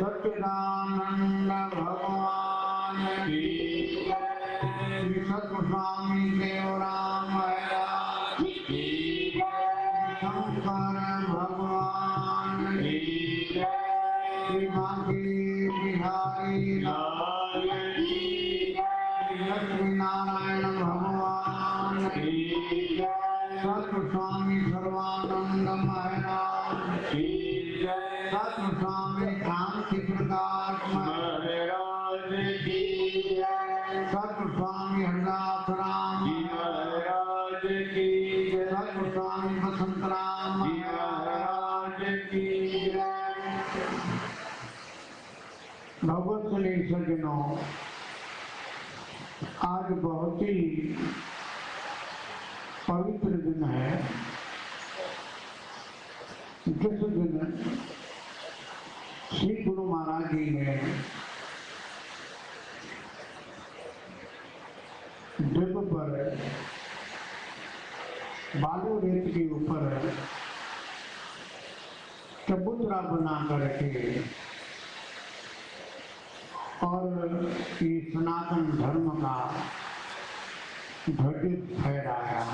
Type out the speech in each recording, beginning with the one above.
सच्चिदानंद भगवान की स्वामी देव राम की शंकर भगवान की बांकी बिहारी लाल की लक्ष्मी नारायण भगवान की स्वामी सर्वानंद महाराज की स्वामी शांति प्रकाश महाराज की स्वामी हरदास राम महाराज की स्वामी बसंत राम महाराज की। भगवत सज्जनों, आज बहुत ही पवित्र दिन है। जिस दिन श्री गुरु महाराज जी ने जब पर बालू रेत के ऊपर चबूतरा बना करके और ये सनातन धर्म का ध्वज फहराया।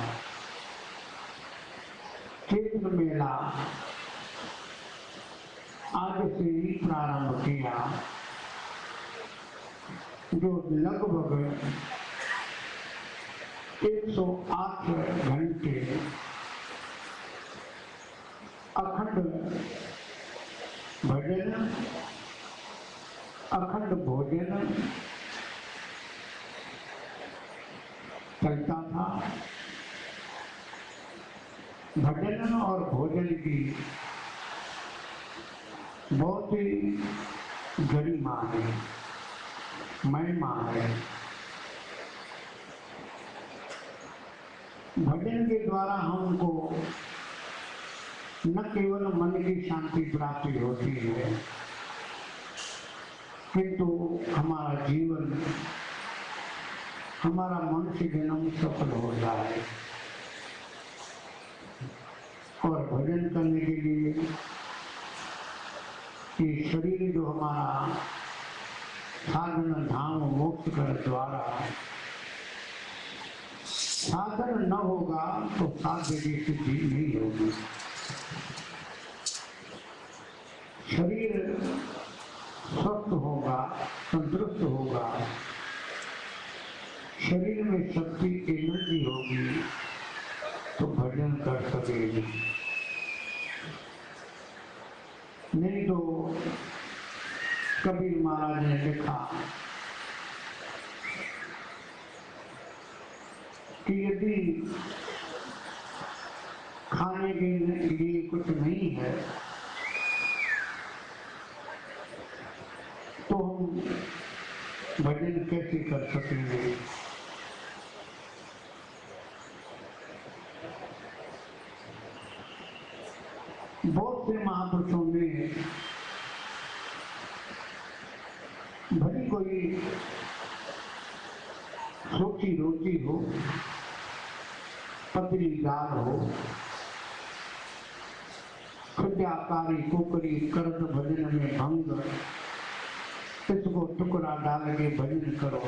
चैत्र मेला आज से ही प्रारंभ किया, जो लगभग 108 घंटे अखंड भजन, अखंड भोजन चलता था। भजन और भोजन की बहुत ही गरिमा है, महिमा है। भजन के द्वारा हमको न केवल मन की शांति प्राप्ति होती है, किंतु हमारा जीवन, हमारा मनुष्य जन्म सफल होता है। और भजन करने के लिए ये शरीर जो हमारा साधन धाम मोक्ष कर द्वारा साधन न होगा तो साध्य की सिद्धि नहीं होगी। शरीर स्वस्थ होगा, तंदुरुस्त होगा, शरीर में शक्ति एनर्जी होगी तो भजन कर सकेगी। नहीं तो कबीर महाराज ने लिखा कि यदि खाने के लिए कुछ नहीं है तो हम भजन कैसे कर सकेंगे। बहुत से महापुरुषों ने भली कोई सूखी रोटी हो, पतली दाल हो, खुद्याकारी कोकरी कर्द भजन में भंग, इसको टुकड़ा डाल के भजन करो।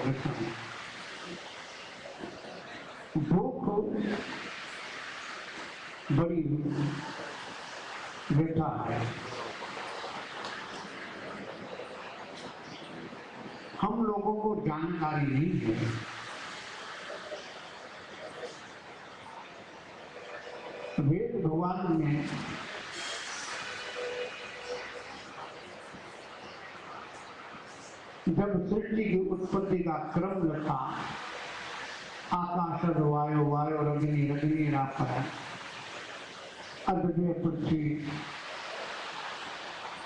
भूख बड़ी व्यथा है। हम लोगों को जानकारी नहीं है। वेद भगवान ने जब सृष्टि की उत्पत्ति का क्रम रखा, आकाश वायु, वायु अग्नि, अग्नि राप है, अग्नि पृथ्वी,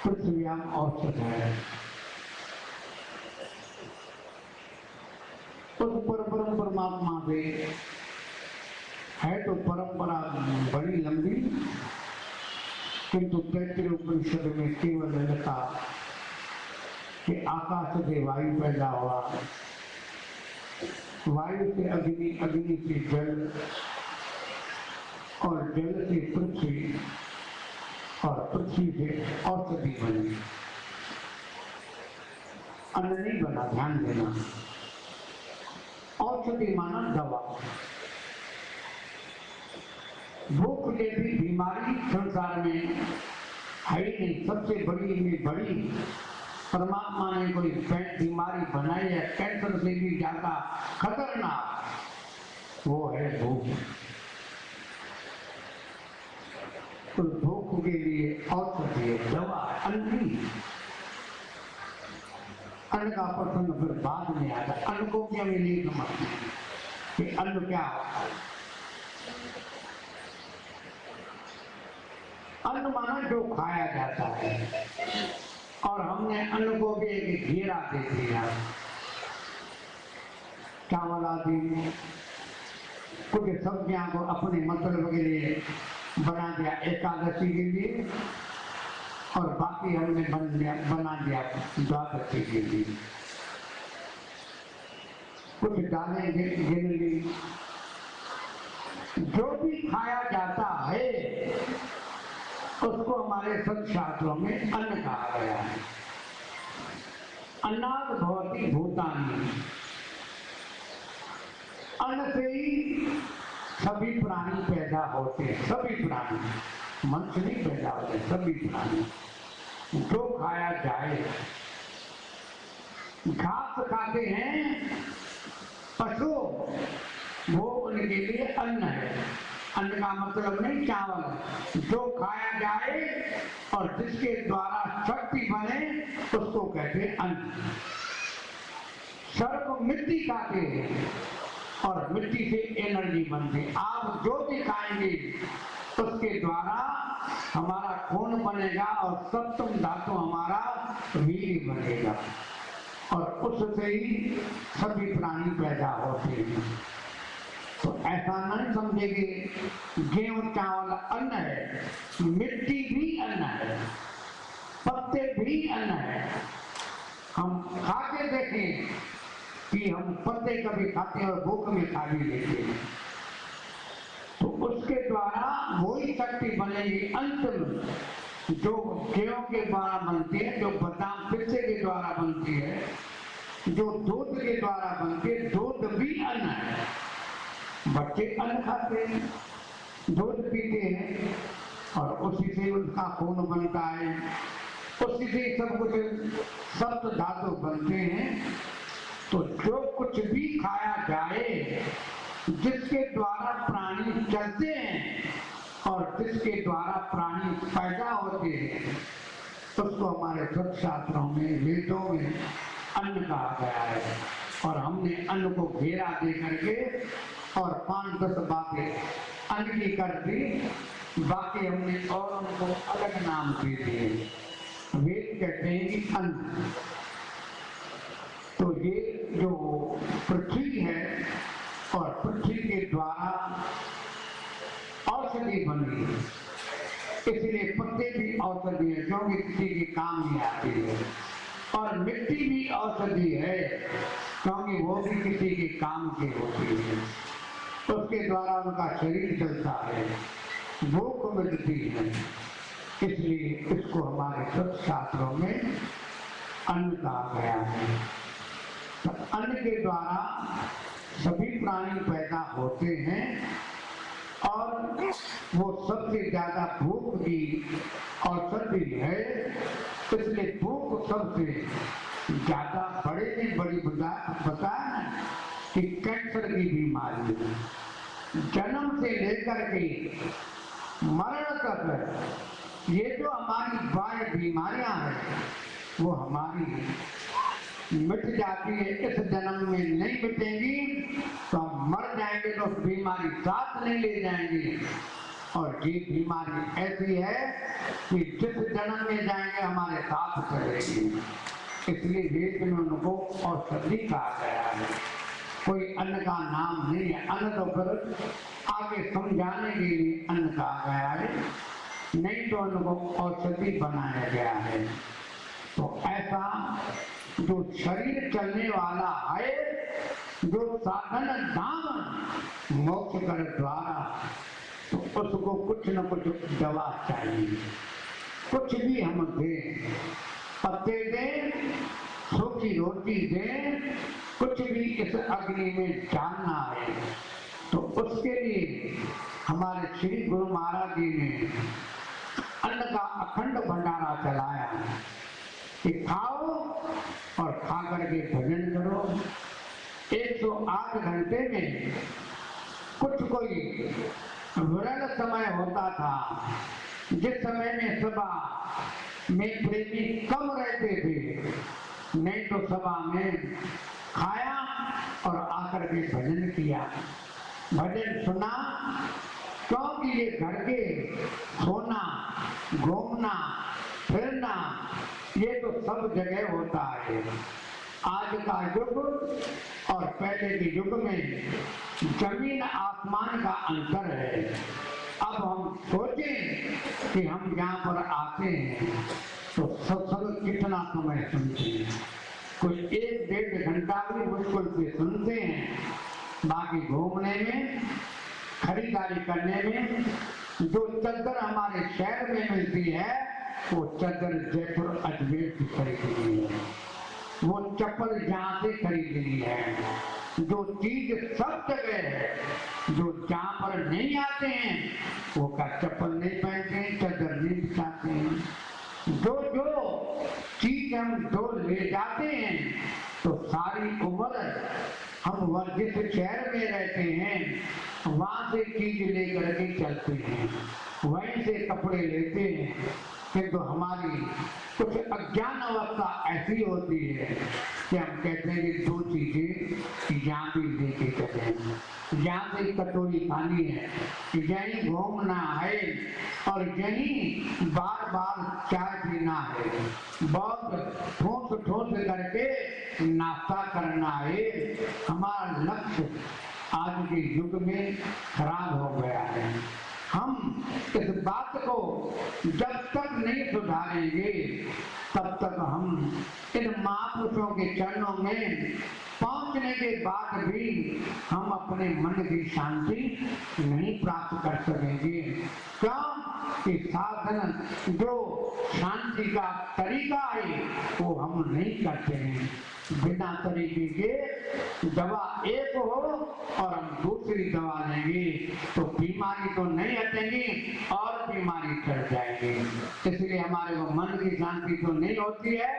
पृथ्व्याम औसत है। उस पर परमात्मा से है तो परंपरा बड़ी लंबी, किंतु तैत्तिरीय उपनिषद में केवल लिखा कि आकाश से वायु पैदा हुआ, वायु से अग्नि, अग्नि से जल और जल से पृथ्वी और पृथ्वी से औषधि बनी। अन्न नहीं बना, ध्यान देना। औषधि माना दवा। भूख जैसी बीमारी संसार में है ही नहीं। सबसे बड़ी में बड़ी परमात्मा ने कोई बीमारी बनाई है, कैंसर से भी ज्यादा खतरनाक, वो है भूख। तो भूख के लिए औषधि है, दवा, अन्न। अन्न का प्रसंग फिर बाद में आता। अन्न को क्या मैं नहीं समझती कि अन्न क्या होता है। अन्न माना जो खाया जाता है, और हमने अन्न को भी एक घेरा दे दिया। चावल आदि कुछ सब्जियां को अपने मतलब के लिए बना दिया एकादशी के लिए, और बाकी हमने बना दिया द्वादशी के लिए। कुछ दालें गिन ली। जो भी खाया जाता है उसको हमारे सत्शास्त्रों में अन्न कहा गया है। अन्नात् भवति भूतानि। अन्न से ही सभी प्राणी पैदा होते हैं। सभी प्राणी, मनुष्य नहीं पैदा होते, सभी प्राणी। जो खाया जाए, घास खाते हैं पशु, वो उनके लिए अन्न है। अन्न का मतलब नहीं चावल। जो खाया जाए और जिसके द्वारा शक्ति बने उसको कहते हैं अन्न। सर्प मिट्टी खाते हैं और मिट्टी से एनर्जी बनती है। आप जो भी खाएंगे उसके द्वारा हमारा खून बनेगा और सप्तम धातु हमारा वीर्य बनेगा, और उससे ही सभी प्राणी पैदा होते हैं। तो ऐसा नहीं समझेंगे गेहूं चावल अन्न है, मिट्टी भी अन्न है, पत्ते भी अन्न है। हम खा के देखें कि हम पत्ते कभी खाते हैं और भूख में खा भी लेते हैं, तो उसके द्वारा वही शक्ति बनेगी। अंत में जो गेहूं के द्वारा बनती है, जो बादाम पिस्ते के द्वारा बनती है, जो दूध के द्वारा बनती है, दूध भी अन्न है। बच्चे अन्न खाते हैं, दूध पीते हैं, और उसी से उनका खून बनता है, उसी से सब कुछ सप्त धातु बनते हैं। तो जो कुछ भी खाया जाए, जिसके द्वारा प्राणी चलते हैं और जिसके द्वारा प्राणी पैदा होते हैं, उसको हमारे सत्शास्त्रों में, वेदों में अन्न कहा गया है। और हमने अन्न को घेरा दे करके और 5-10 बातें अन्न की कर दी, बाकी हमने और उनको अलग नाम दे दिए। वेद कहते हैं कि अन्न। तो ये जो पृथ्वी है और पृथ्वी के द्वारा औषधि बनी है, इसलिए पत्ते भी औषधि है, क्योंकि किसी के काम नहीं आती है। और मिट्टी भी औषधि है, क्योंकि वो भी किसी के काम की होती है, उसके द्वारा उनका शरीर चलता है, भूख मिटती है। इसलिए इसको हमारे सत्शास्त्रों में अन्न कहा गया है। तो अन्न के द्वारा सभी प्राणी पैदा होते हैं, और वो सबसे ज्यादा भूख की औषधि है। इसलिए भूख सबसे ज्यादा बड़े से बड़ी बताया कि कैंसर की बीमारी जन्म से लेकर के मरण तक ये जो हमारी बाह्य बीमारियां हैं वो हमारी मिट जाती है। इस जन्म में नहीं मिटेंगी तो हम मर जाएंगे, तो बीमारी साथ नहीं ले जाएंगी। और ये बीमारी ऐसी है कि जिस जन्म में जाएंगे हमारे साथ चलेगी। इसलिए वेद में उनको औषधि कहा गया है। कोई अन्न का नाम नहीं है। अन्न तो फिर आगे समझाने के लिए अन्न कहा गया है, नहीं तो अन्न को औषधि बनाया गया है। तो ऐसा जो शरीर चलने वाला है, जो साधन धाम मोक्ष कर द्वारा, तो उसको कुछ न कुछ दवा चाहिए। कुछ भी हम दें, पत्ते दें, सूखी रोटी दें, कुछ भी इस अग्नि में डालना है, तो उसके लिए हमारे श्री गुरु महाराज जी ने अन्न का अखंड भंडारा चलाया कि खाओ और खा करके भजन करो। 108 घंटे में कुछ कोई विरल समय होता था जिस समय में सभा में प्रेमी कम रहते थे, नहीं तो सभा में खाया और आकर के भजन किया, भजन सुना। क्योंकि ये घर के सोना, घूमना, फिरना, ये तो सब जगह होता है। आज का युग और पहले के युग में जमीन आसमान का अंतर है। अब हम सोचें कि हम यहाँ पर आते हैं तो सब कितना समय सुनते हैं, कुछ 1-1.5 घंटा भी मुश्किल से सुनते हैं। बाकी घूमने में, खरीदारी करने में, जो चद्दर हमारे शहर में मिलती है वो चद्दर जयपुर अजमेर से खरीदनी है, वो चप्पल जहाँ से खरीदनी है। जो चीज सब जगह है, जो जहाँ पर नहीं आते हैं वो का चप्पल नहीं पहनते हैं, चद्दर नहीं बिछाते हैं। जो चीज हम जो ले जाते हैं, तो सारी उम्र हम जिस शहर में रहते हैं वहां से चीज लेकर के चलते हैं, वहीं से कपड़े लेते हैं। किंतु हमारी कुछ अज्ञान अवस्था ऐसी होती है कि हम कहते हैं कि 2 चीजें यहाँ भी लेके चले, यहाँ से कटोरी खानी है, यहीं घूमना है और यहीं बार बार चाय पीना है, बहुत ठोस ठोस करके नाश्ता करना है। हमारा लक्ष्य आज के युग में खराब हो गया है। हम इस बात को जब तक नहीं सुधारेंगे तब तक हम इन महापुरुषों के चरणों में पहुंचने के बाद भी हम अपने मन की शांति नहीं प्राप्त कर सकेंगे। क्यों कि साधन जो शांति का तरीका है वो हम नहीं करते हैं। बिना तरीके के दवा एक हो और हम दूसरी दवा लेंगे तो बीमारी तो नहीं हटेगी और बीमारी चढ़ जाएगी। इसलिए हमारे वो मन की शांति तो नहीं होती है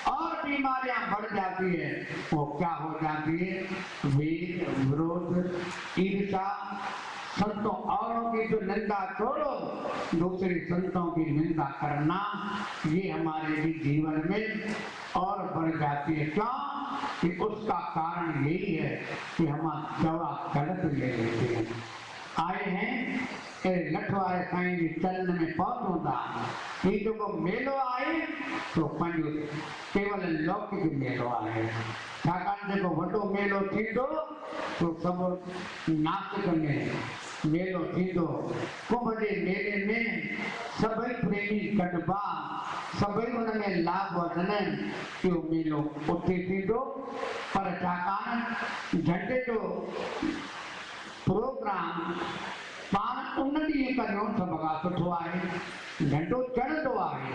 और बीमारियां बढ़ जाती है। वो क्या हो जाती है? वेद, विरोध, ईर्ष्या, संतों औरों की जो निंदा छोड़ो, दूसरे संतों की निंदा करना, ये हमारे भी जीवन में और बढ़ जाती है। क्यों कि उसका कारण यही है कि हम दवा गलत ले लेते हैं। आए हैं लठवारे साईं जी चरण में पहुंचो था ये जो मेलो आए तो पंहिंजो केवल लौकिक मेलो आहे। छाकाणि जेको वॾो मेलो थींदो तो सभु नासिक में मेलो थींदो। कुंभ जे मेले में सभई प्रेमी गॾिबा, सभई उन में लाभ वठनि, इहो मेलो उते थींदो। पर छाकाणि झंडे जो प्रोग्राम पाण उन ॾींहुं करियो सभ खां सुठो आहे। झंडो चढ़ंदो आहे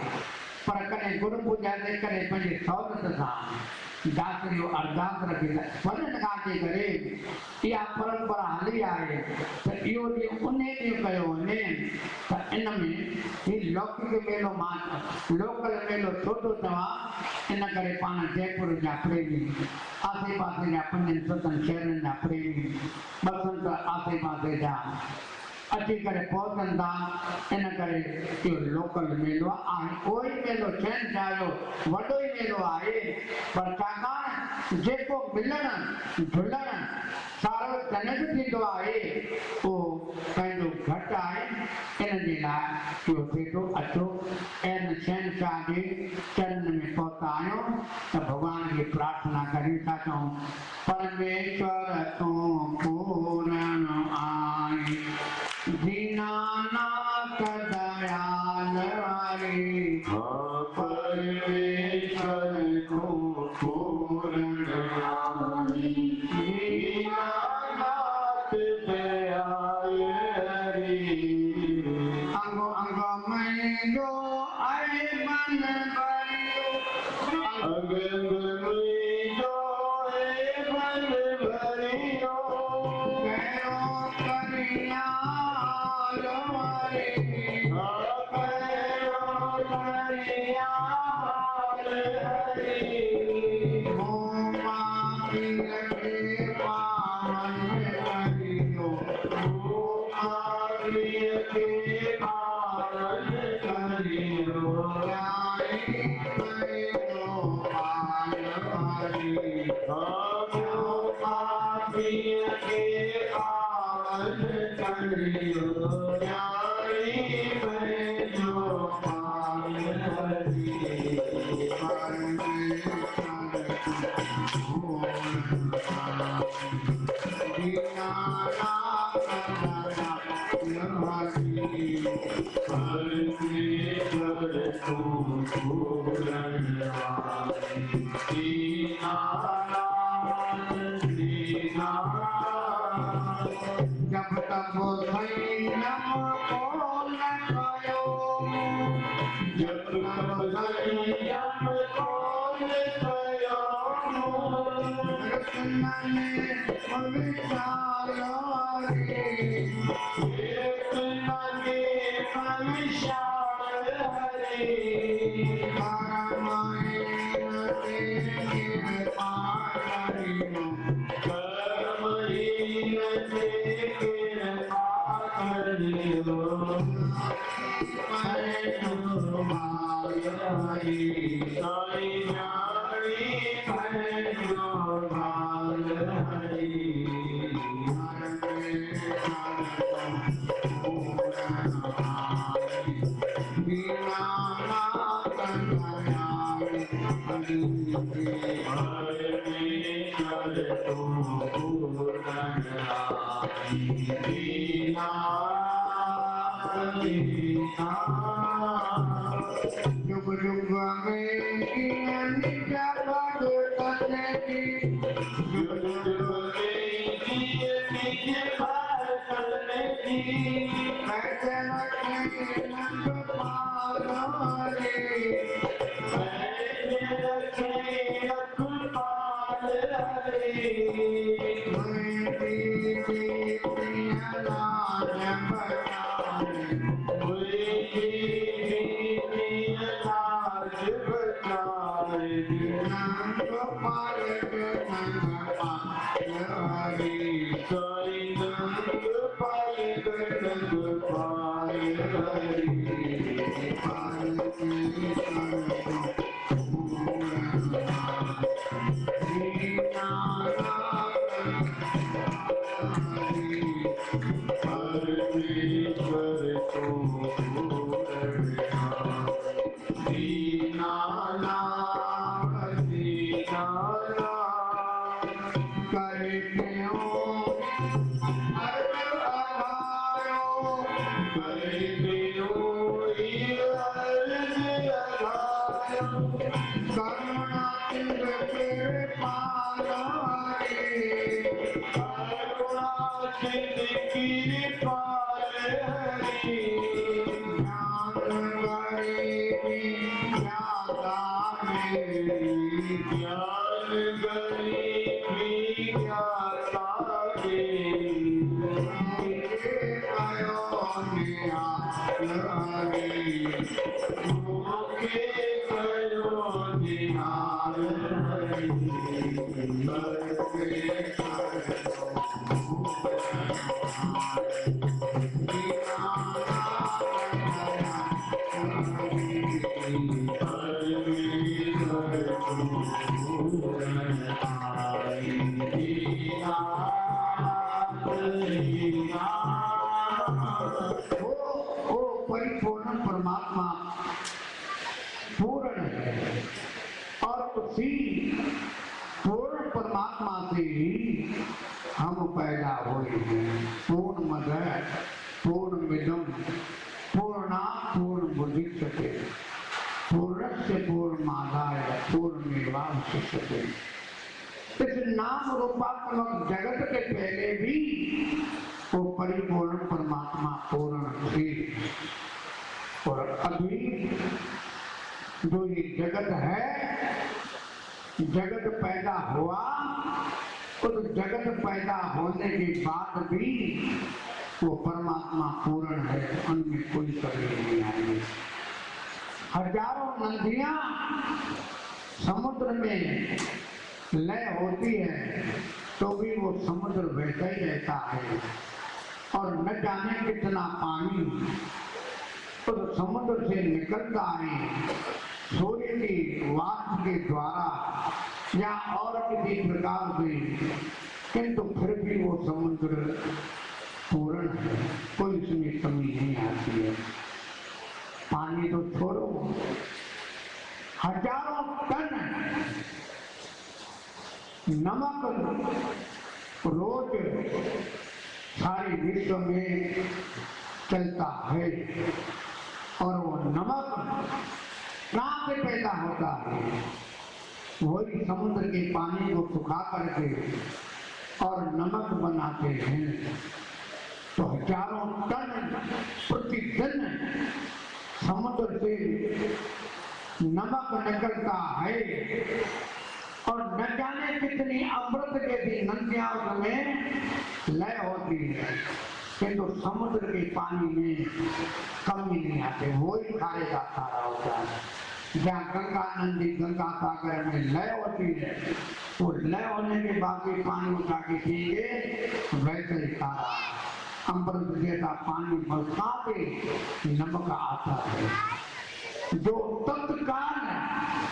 पर कॾहिं गुरु पूॼा ते कॾहिं पंहिंजे सहूलियत सां दासरियो अरदास रखी वॾनि खां अची करे इहा परंपरा हली आहे त इहो ॾींहुं उन ॾींहुं कयो वञे त इन में ही लौकिक मेलो मां लोकल मेलो छो थो चवां, इन करे पाण जयपुर जा प्रेमी, आसे पासे जा 5-7 शहरनि जा प्रेमी, बसंत आसे पासे जा अची करे पहुचनि था। इन करे इहो लोकल मेलो आहे। उहो ई मेलो शहंशाह जो वॾो ई मेलो आहे। पर छाकाणि जेको मिलणु झुलणु सार्वजनिक थींदो आहे उहो पंहिंजो घटि आहे। इन जे लाइ इहो थिए थो अचो इन शहनशाह जे चरण में पहुता आहियूं त भॻवान खे प्रार्थना करियूं था चऊं परमेश्वर तूं पूर्ण आई दीनानाथ दयाल हरि परमेश्वर तूं पूर्ण आई दीनानाथ दयाल हरि अंग अंग में जो आए मन भरियो अंग अंग में जो आए मन भरियो करो करिया हरि करो करिया हरि ओ माती के पावन करियो ओ माती के पावन करियो जाई करियो पावन हरि ओ माती के पावन करियो जाई करियो पावन हरि जब तक संयम को न कयो जब तक संयम को न कयो कृष्ण ने विचार हरि कृष्ण ने विचार हरि परमायण के पारियो जुग जुग में नित्य भगत की जुग जुग में नित्य भगत की कैसे रखे नंद पाल रे कैसे रखे रखपाल रे वो परिपूर्ण परमात्मा पूर्ण है और उसी पूर्ण परमात्मा से ही हम पैदा हुए हैं। पूर्ण मद पूर्ण मिदम पूर्णा पूर्ण बुद्धिष्यते पूर्णस्य पूर्णमादाय पूर्णमेवावशिष्यते। इस नाम रूपात्मक जगत के पहले भी वो परिपूर्ण परमात्मा पूर्ण थे और अभी जो ये जगत है, जगत पैदा हुआ, उस जगत पैदा होने के बाद भी वो परमात्मा पूर्ण है, उनमें कोई कमी नहीं आई। हजारों नदियां समुद्र में लय होती है तो भी वो समुद्र वैसा ही रहता है और न जाने कितना पानी तो समुद्र से निकलता है सूर्य की वाष्प के द्वारा या और किसी प्रकार से, किंतु फिर भी वो समुद्र पूर्ण है, कोई इसमें कमी नहीं आती है। पानी तो छोड़ो, हजारों टन नमक रोज सारे विश्व में चलता है और वो नमक कहाँ से पैदा होता है? वही समुद्र के पानी को सुखा करके और नमक बनाते हैं। तो हजारों टन प्रतिदिन समुद्र से नमक निकलता है और न जाने कितनी अमृत जैसी नदियां उसमें लय होती है, किंतु समुद्र के पानी में कमी नहीं आते, वो ही खारे का खारा होता है। जहाँ गंगा नदी गंगा सागर में लय होती है, वो लय होने के बाद भी पानी उठा के पिएंगे वैसे ही खारा अमृत जैसा पानी बरसाते नमक आता है, जो तत्काल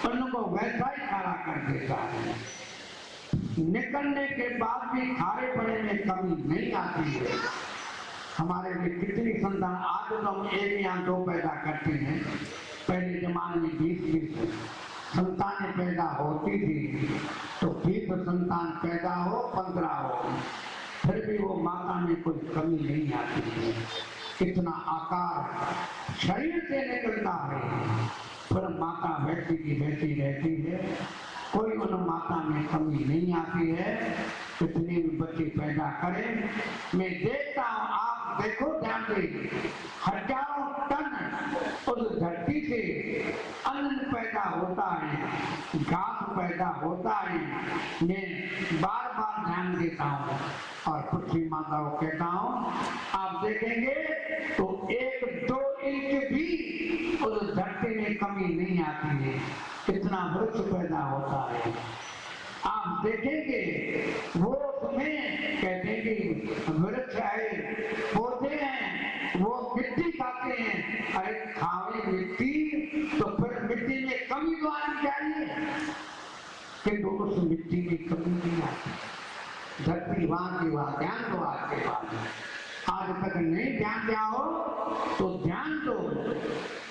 उनको वैसा ही खारा कर देता है। निकलने के बाद भी खारे पड़े में कमी नहीं आती है। हमारे लिए कितनी संतान, आज तो हम एक या दो पैदा करते हैं, पहले जमाने में 20-20 संतानें पैदा होती थी, तो 20 संतान पैदा हो 15 हो, फिर भी वो माता में कोई कमी नहीं आती है। कितना आकार शरीर से निकलता है, पर माता वैसी की वैसी रहती है, कोई उन माता में कमी नहीं आती है। कितने भी बच्चे पैदा करें, मैं देखता हूँ, आप देखो ध्यान से, हजारों टन उस धरती से अन्न पैदा होता है, घास पैदा होता है। मैं बार बार ध्यान देता हूँ और पृथ्वी माता को कहता हूँ, आप देखेंगे तो 1-2 इंच भी उस धरती में कमी नहीं आती है, कितना वृक्ष पैदा होता है। आप देखेंगे वो उसमें कहते हैं कि वृक्ष है, पौधे हैं, वो मिट्टी खाते हैं। अरे खावे मिट्टी तो फिर मिट्टी में कमी तो आनी चाहिए, किंतु उस मिट्टी में कमी नहीं आती। धरती वहां की वहां, ध्यान दो आज के बाद, आज तक नहीं ध्यान दिया हो तो ध्यान दो।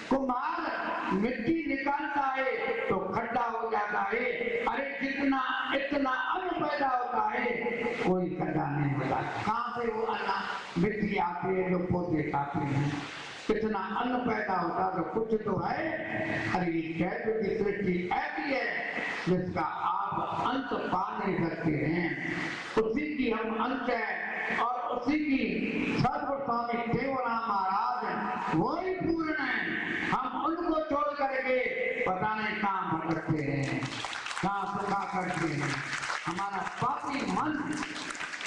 कुम्हार मिट्टी निकालता है तो खड्डा हो जाता है, अरे जितना इतना अन्न पैदा होता है कोई खड्डा नहीं होता। कहाँ से वो अन्न मिट्टी आती है जो पौधे खाते हैं, कितना अन्न पैदा होता तो कुछ तो है। अरे दैव की सृष्टि ऐसी है जिसका आप अंत पा नहीं सकते हैं, उसी की हम अंत है और उसी की सर्वस्वामी देवराम महाराज वही पूर्ण है। हम उनको छोड़ करके पता नहीं कहाँ भटकते हैं, कहाँ सुखा करते हैं। हमारा पापी मन,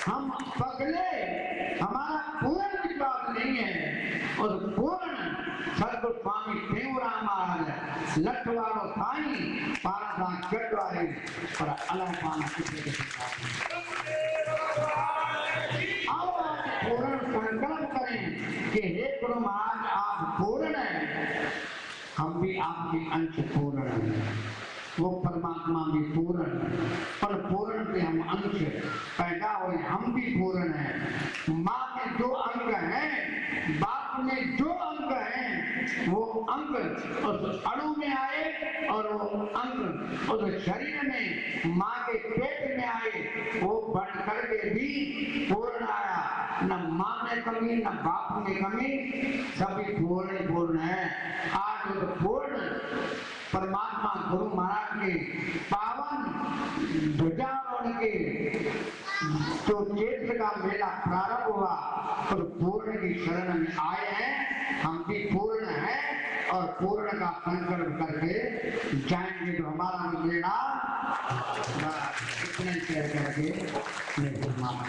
हम पगले, हमारा पूर्ण विश्वास नहीं है। और पूर्ण सर्वस्वामी देवराम महाराज लठवारो साईं पारा गढ़वारे पर अलग पाना किसी के आओ पूर्ण संकल्प करें कि हे गुरु महाराज आप पूर्ण हैं, हम भी आपके अंश पूर्ण हैं, वो परमात्मा भी पूर्ण है और पूर्ण से हम अंश पैदा हुए, हम भी पूर्ण हैं। माँ के 2 अंग हैं, अणु में आए और वो अंग उस शरीर में माँ के पेट में आए, वो बढ़ करके भी पूर्ण आया। न माँ में कमी न बाप में कमी, सभी पूर्ण पूर्ण है। आज वो पूर्ण परमात्मा गुरु महाराज के पावन ध्वजारोहण के जो चैत्र का मेला प्रारंभ हुआ और पूर्ण की शरण में आए हैं। हम भी पूर्ण हैं और पूर्ण का संकल्प करके जाएंगे तो हमारा मेला